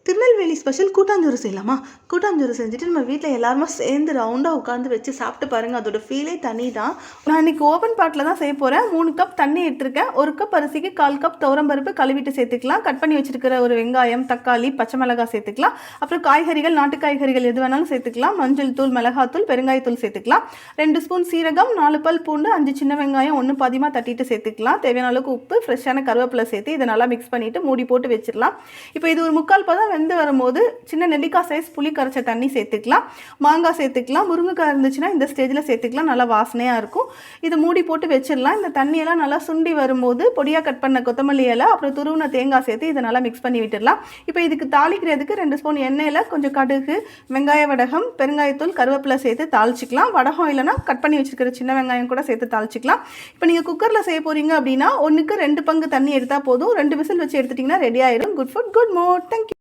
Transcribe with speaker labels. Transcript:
Speaker 1: Tirunelveli special கூட்டாஞ்சோறு செய்யலாமா? கூட்டாஞ்சோறு செஞ்சுட்டு நம்ம வீட்டில் எல்லாருமே சேர்ந்து ரவுண்டாக உட்காந்து வச்சு சாப்பிட்டு பாருங்கள். அதோட ஃபீலே தனி தான். நான் இன்றைக்கி ஓப்பன் பாட்டில் தான் செய்ய போகிறேன். 3 கப் தண்ணி எடுத்திருக்கேன். 1 கப் அரிசிக்கு 1/4 கப் துவரம்பருப்பு கழுவிட்டு சேர்த்துக்கலாம். கட் பண்ணி வச்சுருக்கிற ஒரு வெங்காயம், தக்காளி, பச்சை மிளகாய் சேர்த்துக்கலாம். அப்புறம் காய்கறிகள், நாட்டு காய்கறிகள் எது வேணாலும் சேர்த்துக்கலாம். மஞ்சள் தூள், மிளகாத்தூள், பெருங்காயத்தூள் சேர்த்துக்கலாம். 2 ஸ்பூன் சீரகம், 4 பல் பூண்டு, 5 சின்ன வெங்காயம் 1 பாதியமாக தட்டிட்டு சேர்த்துக்கலாம். தேவையான அளவுக்கு உப்பு, ஃப்ரெஷ்ஷான கருவேப்பிலை சேர்த்து இதை நல்லா மிக்ஸ் பண்ணிவிட்டு மூடி போட்டு வச்சிடலாம். இப்போ இது ஒரு 3/4 பதம் வெந்து வரும்போது சின்ன நெல்லிக்காய் சைஸ் புளி கரைச்ச தண்ணி சேர்த்துக்கலாம். மாங்காய் சேர்த்துக்கலாம். முருங்கைக்காய் இருந்துச்சுன்னா இந்த ஸ்டேஜில் சேர்த்துக்கலாம். நல்லா வாசனையாக இருக்கும். இதை மூடி போட்டு வச்சிடலாம். இந்த தண்ணியெல்லாம் நல்லா சுண்டி வரும்போது பொடியாக கட் பண்ண கொத்தமல்லி இலை, அப்புறம் துருவின தேங்காய் சேர்த்து இதை நல்லா மிக்ஸ் பண்ணி விட்டுடலாம். இப்போ இதுக்கு தாளிக்கிறதுக்கு 2 ஸ்பூன் எண்ணெயில் கொஞ்சம் கடுகு, வெங்காய வடகம், பெருங்காயத்தூள், கருவேப்பிலை சேர்த்து தாளிச்சிக்கலாம். வடகம் இல்லைனா கட் பண்ணி வச்சுருக்கிற சின்ன வெங்காயம் கூட சேர்த்து தாளிச்சிக்கலாம். இப்போ நீங்கள் குக்கரில் செய்ய போகிறீங்க அப்படின்னா 1க்கு 2 பங்கு தண்ணி எடுத்தால் போதும். 2 விசில் வச்சு எடுத்துட்டிங்கன்னா ரெடி ஆயிடும். Good food, good mood. Thank you.